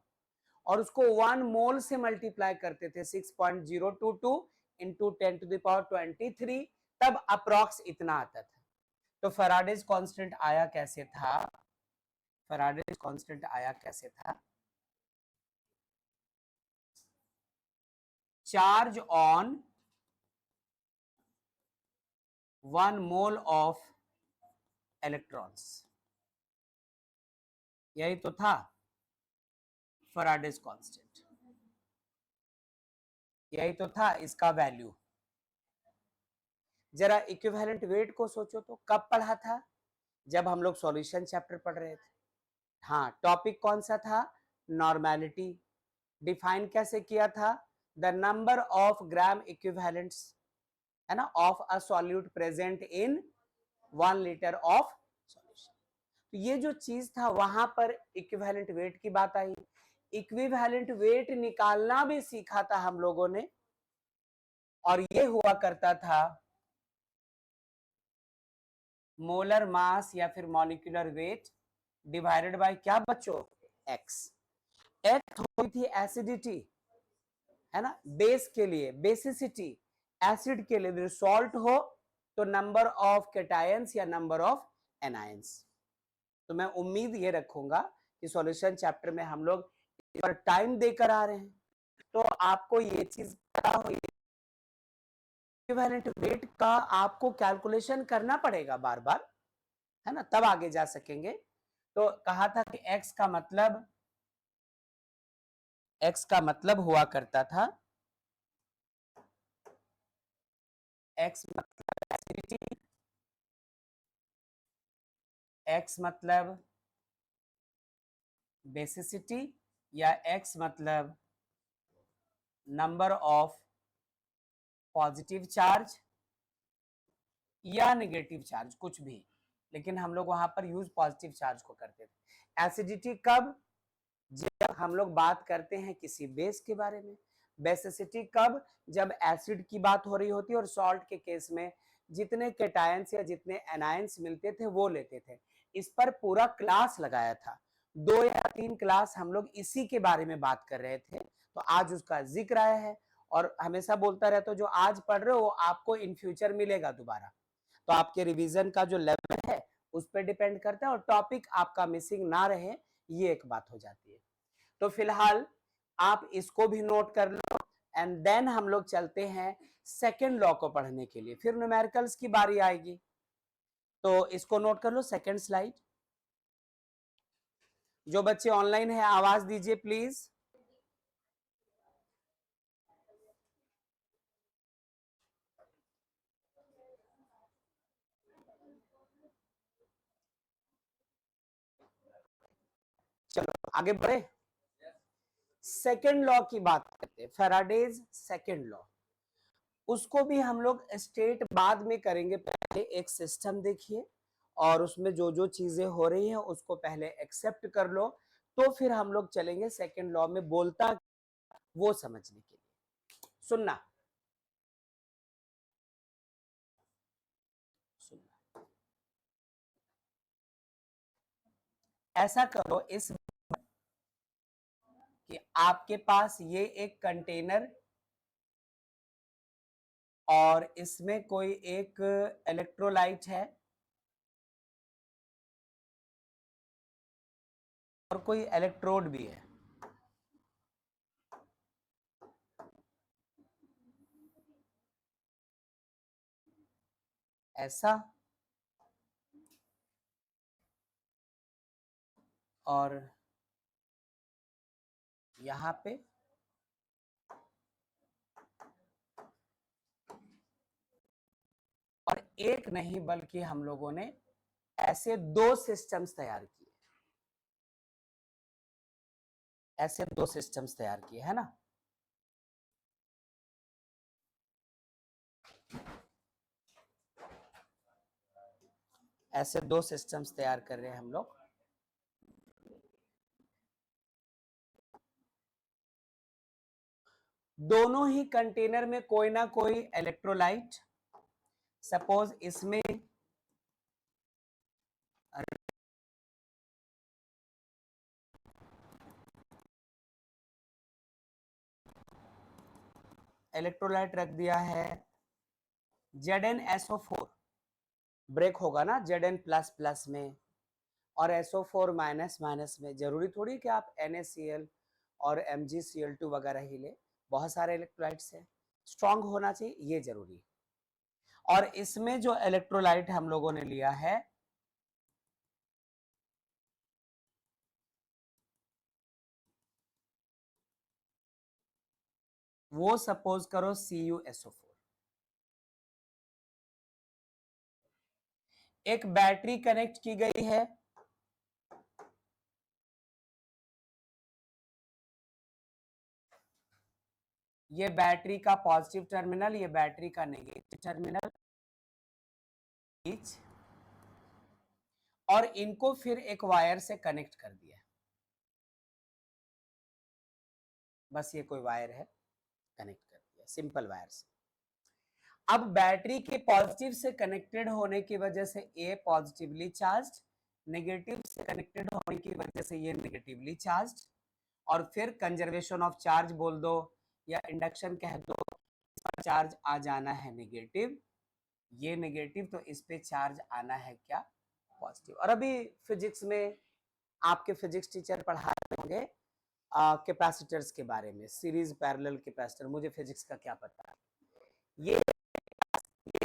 और उसको 1 मोल से मल्टीप्लाई करते थे 6.022 इंटू 10⁻23, तब अप्रॉक्स इतना आता था। तो फैराडेज कांस्टेंट आया कैसे था? फैराडेज कांस्टेंट आया कैसे था? Charge on 1 mole of electrons, यही तो था फैराडेज कांस्टेंट, यही तो था इसका वैल्यू। जरा इक्विवेलेंट वेट को सोचो तो, कब पढ़ा था? जब हम लोग सॉल्यूशन चैप्टर पढ़ रहे थे। हाँ, टॉपिक कौन सा था? नॉर्मेलिटी। डिफाइन कैसे किया था? The number of gram equivalents, है ना, of a solute present in 1 litre of solution. तो ये जो चीज था, वहां पर इक्विवेलेंट वेट की बात आई। इक्विवेलेंट वेट निकालना भी सीखा था हम लोगों ने, और ये हुआ करता था मोलर मास या फिर मॉलिक्यूलर वेट डिवाइडेड बाय क्या बच्चों? एक्स। एक्स हुई थी एसिडिटी, है ना, बेस के लिए बेसिसिटी, एसिड के लिए सॉल्ट हो तो नंबर ऑफ कैटायंस या नंबर ऑफ एनायंस। तो मैं उम्मीद ये रखूंगा कि सॉल्यूशन चैप्टर में हम लोग पर टाइम देकर आ रहे हैं, तो आपको ये चीज पता हो, इक्विवेलेंट वेट का आपको कैलकुलेशन करना पड़ेगा बार बार, है ना, तब आगे जा सकेंगे। तो कहा था कि एक्स का मतलब हुआ करता था, एक्स मतलब एसिडिटी, एक्स मतलब बेसिसिटी, या एक्स मतलब नंबर ऑफ पॉजिटिव चार्ज या नेगेटिव चार्ज, कुछ भी, लेकिन हम लोग वहां पर यूज पॉजिटिव चार्ज को करते थे। एसिडिटी कब? जब हम लोग बात करते हैं किसी बेस के बारे में। बेसिसिटी कब? जब एसिड की बात हो रही होती है, और सॉल्ट के केस में जितने कैटायंस या जितने एनायंस मिलते थे वो लेते थे। इस पर पूरा क्लास लगाया था, 2 या 3 क्लास हम लोग इसी के बारे में बात कर रहे थे, तो आज उसका जिक्र आया है। और हमेशा बोलता रहता हूं, जो आज पढ़ रहे हो वो आपको इन फ्यूचर मिलेगा दोबारा। तो आपके रिवीजन का जो लेवल है उस पर डिपेंड करता है, और टॉपिक आपका मिसिंग ना रहे, ये एक बात हो जाती है। तो फिलहाल आप इसको भी नोट कर लो, एंड देन हम लोग चलते हैं सेकेंड लॉ को पढ़ने के लिए, फिर न्यूमेरिकल्स की बारी आएगी। तो इसको नोट कर लो, सेकेंड स्लाइड। जो बच्चे ऑनलाइन है आवाज दीजिए प्लीज। चलो आगे बढ़े, सेकेंड लॉ की बात करते हैं, फैराडेज सेकेंड लॉ। उसको भी हम लोग स्टेट बाद में करेंगे, पहले एक सिस्टम देखिए, और उसमें जो जो चीजें हो रही हैं उसको पहले एक्सेप्ट कर लो, तो फिर हम लोग चलेंगे सेकेंड लॉ में बोलता वो समझने के लिए। सुनना सुनना, ऐसा करो इस कि आपके पास ये एक कंटेनर, और इसमें कोई एक इलेक्ट्रोलाइट है, और कोई इलेक्ट्रोड भी है, ऐसा। और यहां पे और एक नहीं बल्कि हम लोगों ने ऐसे 2 सिस्टम्स तैयार किए, ऐसे 2 सिस्टम्स तैयार किए, है ना। ऐसे 2 सिस्टम्स तैयार कर रहे हैं हम लोग। दोनों ही कंटेनर में कोई ना कोई इलेक्ट्रोलाइट, सपोज इसमें इलेक्ट्रोलाइट रख दिया है ZnSO4, ब्रेक होगा ना Zn प्लस प्लस में और SO4 माइनस माइनस में। जरूरी थोड़ी कि आप NaCl और MgCl2 वगैरह ही ले, बहुत सारे इलेक्ट्रोलाइट्स हैं, स्ट्रांग होना चाहिए, ये जरूरी है। और इसमें जो इलेक्ट्रोलाइट हम लोगों ने लिया है वो सपोज करो CuSO4। एक बैटरी कनेक्ट की गई है, ये बैटरी का पॉजिटिव टर्मिनल, ये बैटरी का नेगेटिव टर्मिनल, और इनको फिर एक वायर से कनेक्ट कर दिया। बस ये कोई वायर है, कनेक्ट कर दिया सिंपल वायर से। अब बैटरी के पॉजिटिव से कनेक्टेड होने की वजह से ए पॉजिटिवली चार्ज्ड, नेगेटिव से कनेक्टेड होने की वजह से ये नेगेटिवली चार्ज्ड, और फिर कंजर्वेशन ऑफ चार्ज बोल दो या इंडक्शन कह दो, इसका चार्ज आ जाना है नेगेटिव, ये नेगेटिव, तो इस पे चार्ज आना है क्या, पॉजिटिव। और अभी फिजिक्स में आपके फिजिक्स टीचर पढ़ाते होंगे कैपेसिटर्स के बारे में, सीरीज पैरेलल कैपेसिटर, मुझे फिजिक्स का क्या पता। ये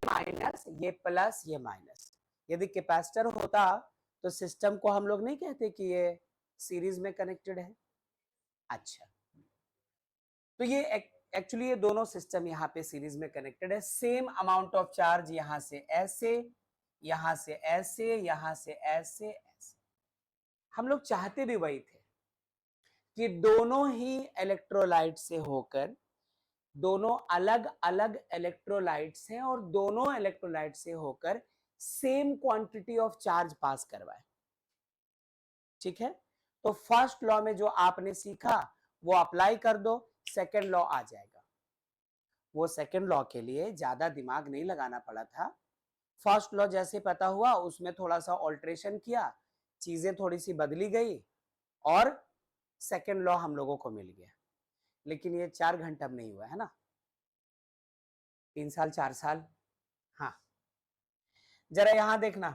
माइनस, ये प्लस, ये माइनस। यदि कैपेसिटर होता तो सिस्टम को हम लोग नहीं कहते कि ये सीरीज में कनेक्टेड है। अच्छा, तो ये एक्चुअली ये दोनों सिस्टम यहाँ पे सीरीज में कनेक्टेड है। सेम अमाउंट ऑफ चार्ज यहाँ से ऐसे, यहाँ से ऐसे, यहाँ से ऐसे ऐसे। हम लोग चाहते भी वही थे कि दोनों ही इलेक्ट्रोलाइट से होकर, दोनों अलग अलग इलेक्ट्रोलाइट्स हैं और दोनों इलेक्ट्रोलाइट से होकर सेम क्वांटिटी ऑफ चार्ज पास करवाए। ठीक है, तो फर्स्ट लॉ में जो आपने सीखा वो अप्लाई कर दो, सेकेंड लॉ आ जाएगा। वो सेकेंड लॉ के लिए ज्यादा दिमाग नहीं लगाना पड़ा था। फर्स्ट लॉ जैसे पता हुआ उसमें थोड़ा सा ऑल्ट्रेशन किया, चीजें थोड़ी सी बदली गई और सेकेंड लॉ हम लोगों को मिल गया। लेकिन ये 4 घंटा में नहीं हुआ है ना, 3 साल 4 साल। हाँ, जरा यहां देखना,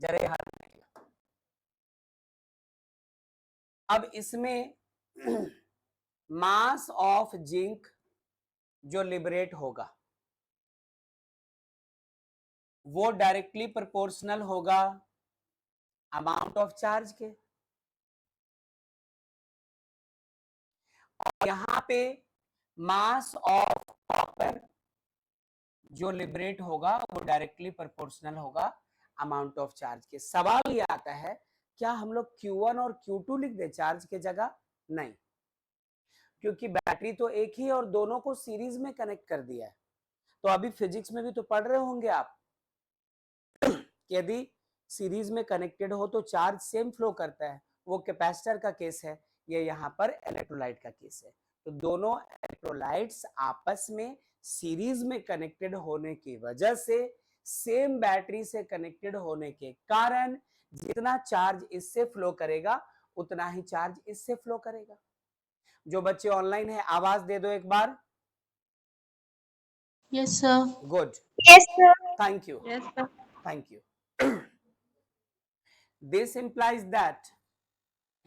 जरा यहां देखना। अब इसमें मास ऑफ जिंक जो लिबरेट होगा वो डायरेक्टली प्रोपोर्शनल होगा अमाउंट ऑफ चार्ज के। और यहां पे मास ऑफ कॉपर जो लिबरेट होगा वो डायरेक्टली प्रोपोर्शनल होगा अमाउंट ऑफ चार्ज के। सवाल ये आता है, क्या हम लोग Q1 और Q2 लिख दे चार्ज के जगह? नहीं, क्योंकि बैटरी तो एक ही और दोनों को सीरीज में कनेक्ट कर दिया है। तो अभी फिजिक्स में भी तो पढ़ रहे होंगे आप, यदि सीरीज में कनेक्टेड हो तो चार्ज सेम फ्लो करता है, वो कैपेसिटर का केस है, ये यहाँ पर इलेक्ट्रोलाइट का केस है। तो दोनों इलेक्ट्रोलाइट्स आपस में सीरीज में कनेक्टेड होने की वजह से, सेम बैटरी से कनेक्टेड होने के कारण जितना चार्ज इससे फ्लो करेगा उतना ही चार्ज इससे फ्लो करेगा। जो बच्चे ऑनलाइन है आवाज दे दो एक बार। Yes, sir. Good, Yes, sir. Thank you, Yes, sir. Thank you. This implies that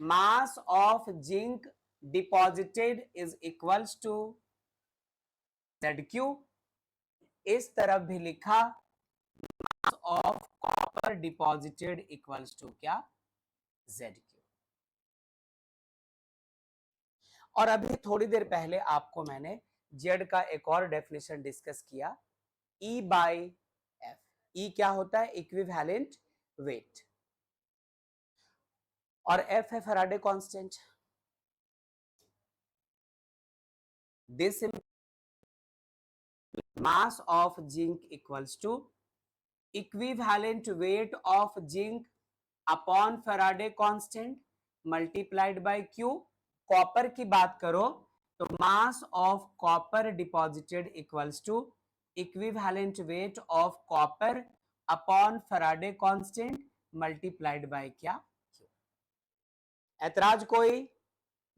mass of zinc deposited is equals to ZQ। इस तरफ भी लिखा mass of copper deposited equals to क्या, ZQ। और अभी थोड़ी देर पहले आपको मैंने Z का एक और डेफिनेशन डिस्कस किया, E by F। E क्या होता है? इक्विवेलेंट वेट, और F है Faraday constant. This mass of zinc equals to equivalent weight of zinc upon Faraday constant multiplied by Q। Copper की बात करो तो mass of copper deposited equals to equivalent weight of copper upon Faraday constant multiplied by क्या, Q। ऐतराज कोई?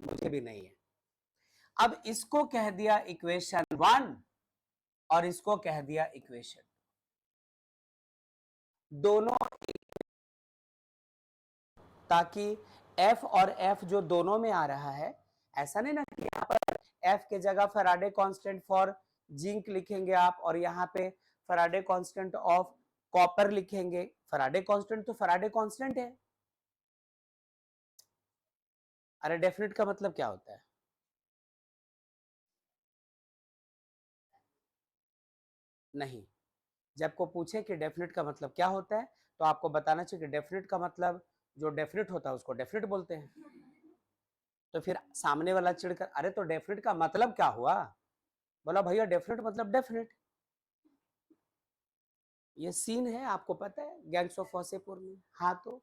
मुझे भी नहीं है। अब इसको कह दिया इक्वेशन 1 और इसको कह दिया इक्वेशन, दोनों, ताकि F और F जो दोनों में आ रहा है, ऐसा नहीं ना कि यहाँ पर F के जगह फैराडे कांस्टेंट फॉर जिंक लिखेंगे आप और यहाँ पे फैराडे कांस्टेंट ऑफ कॉपर लिखेंगे। फैराडे कांस्टेंट तो फैराडे कांस्टेंट है। अरे डेफिनेट का मतलब क्या होता है? नहीं, जब को पूछे कि डेफिनेट का मतलब क्या होता है तो आपको बताना चाहिए कि डेफिनेट का मतलब, जो डेफिनेट होता है उसको डेफिनेट बोलते हैं। तो फिर सामने वाला चिढ़कर अरे तो डेफिनेट का मतलब क्या हुआ, बोला भैया डेफिनेट मतलब डेफिनेट। ये सीन है, आपको पता है गैंग्स ऑफ वासेपुर में। हाँ तो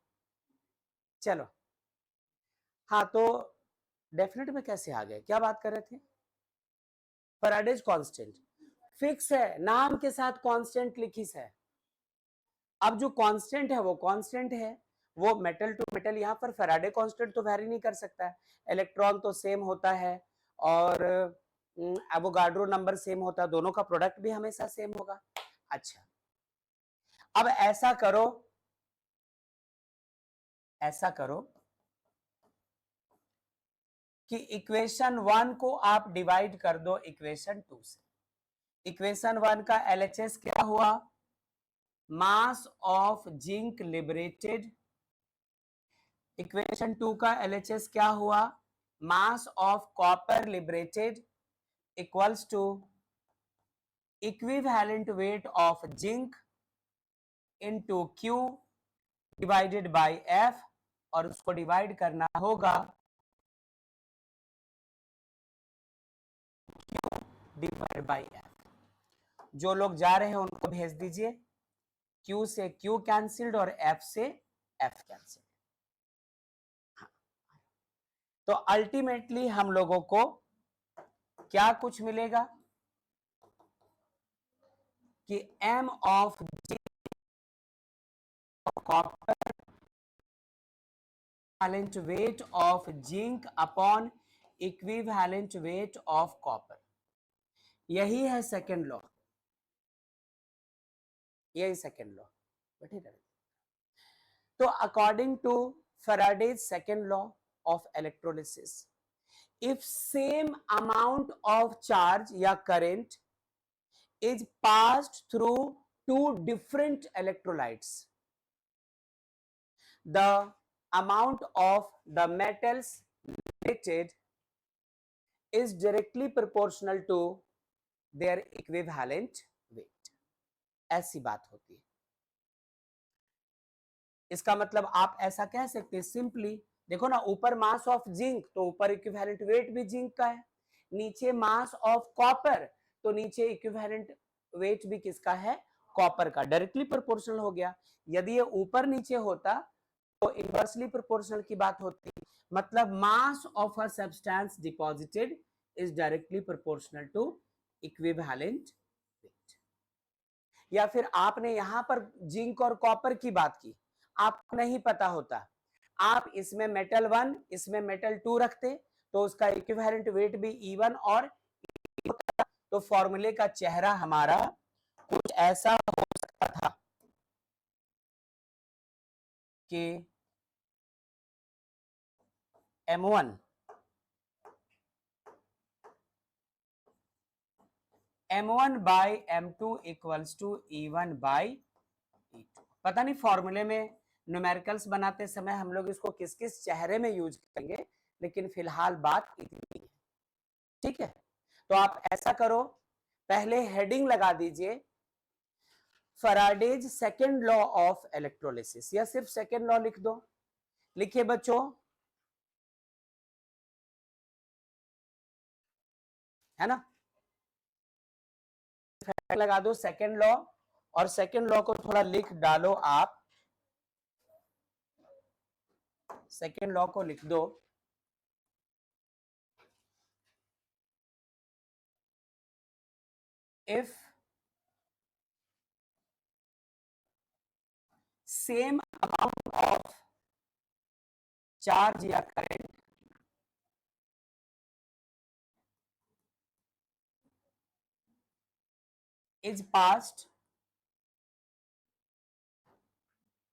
चलो, हाँ तो डेफिनेट में कैसे आ गए, क्या बात कर रहे थे? फैराडेज कांस्टेंट फिक्स है, नाम के साथ कांस्टेंट लिखिस है। अब जो कांस्टेंट है वो कांस्टेंट है, वो मेटल टू मेटल, यहाँ पर फैराडे कांस्टेंट तो वैरी नहीं कर सकता है, इलेक्ट्रॉन तो सेम होता है और एवोगाड्रो नंबर सेम होता है, दोनों का प्रोडक्ट भी हमेशा सेम होगा। अच्छा, अब ऐसा करो कि इक्वेशन 1 को आप डिवाइड कर दो इक्वेशन 2 से। इक्वेशन 1 का एलएचएस क्या हुआ? Mass of zinc liberated. Equation 2 का एलएचएस क्या हुआ? Mass of copper liberated equals to equivalent weight of zinc into Q divided by F, और उसको डिवाइड करना होगा क्यू डिवाइडेड बाय एफ। जो लोग जा रहे हैं उनको भेज दीजिए, क्यू से क्यू कैंसिल्ड और एफ से एफ कैंसिल्ड। तो अल्टीमेटली हम लोगों को क्या कुछ मिलेगा कि m of copper equivalent weight of zinc upon equivalent weight of copper, यही है सेकेंड लॉ, यही सेकेंड लॉ। बैठे रहे। तो according to Faraday's second law of electrolysis, if same amount of charge या current is passed through two different electrolytes, the amount of the metals liberated is directly proportional to their equivalent weight। ऐसी बात होती है। इसका मतलब आप ऐसा कह सकते हैं सिंपली, देखो ना, ऊपर मास ऑफ जिंक तो ऊपर इक्विवेलेंट वेट भी जिंक का है, नीचे मास ऑफ कॉपर तो नीचे इक्विवेलेंट वेट भी किसका है? कॉपर का। डायरेक्टली प्रोपोर्शनल हो गया। यदि ये ऊपर नीचे होता तो इनवर्सली प्रोपोर्शनल की बात होती। मतलब mass of a substance deposited is directly proportional to equivalent weight. या फिर आपने यहां पर जिंक और कॉपर की बात की, आपको नहीं पता होता, आप इसमें मेटल 1 इसमें मेटल 2 रखते तो उसका इक्विवेलेंट वेट भी E1 और होता, तो फॉर्मूले का चेहरा हमारा कुछ ऐसा हो सकता था कि M1 by M2 equals to E1 by E2। पता नहीं फॉर्मूले में न्यूमेरिकल्स बनाते समय हम लोग इसको किस किस चेहरे में यूज करेंगे, लेकिन फिलहाल बात इतनी है। ठीक है, तो आप ऐसा करो, पहले हेडिंग लगा दीजिए Faraday's second law of electrolysis, या सिर्फ सेकेंड लॉ लिख दो। लिखिए बच्चों, है ना, लगा दो सेकेंड लॉ, और सेकेंड लॉ को थोड़ा लिख डालो आप, सेकेंड लॉ को लिख दो। If same amount of charge या current is passed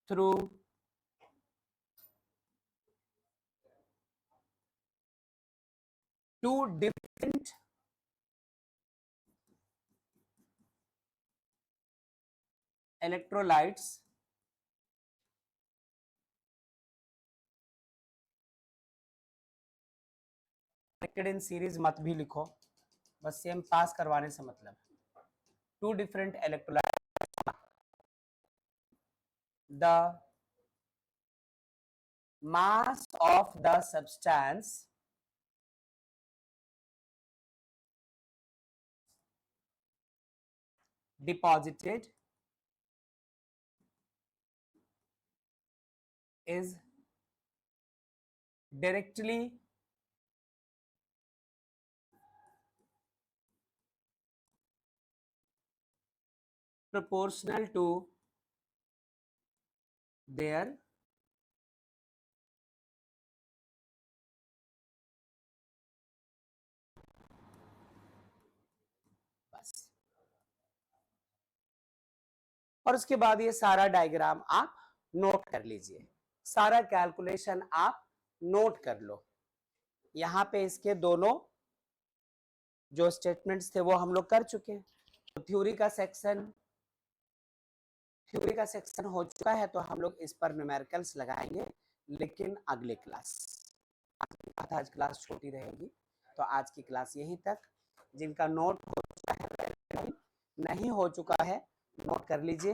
through two different electrolytes connected in series, मत भी लिखो, बस सेम पास करवाने से मतलब है। Two different electrolytes, the mass of the substance deposited is directly proportional to their बस। और उसके बाद ये सारा डायग्राम आप नोट कर लीजिए, सारा कैलकुलेशन आप नोट कर लो। यहाँ पे इसके दोनों जो स्टेटमेंट्स थे वो हम लोग कर चुके हैं। तो थ्योरी का सेक्शन हो चुका है, तो हम लोग इस पर न्यूमेरिकल्स लगाएंगे, लेकिन अगले क्लास। आज क्लास छोटी रहेगी, तो आज की क्लास यहीं तक। जिनका नोट हो चुका है, नहीं हो चुका है, नोट कर लीजिए।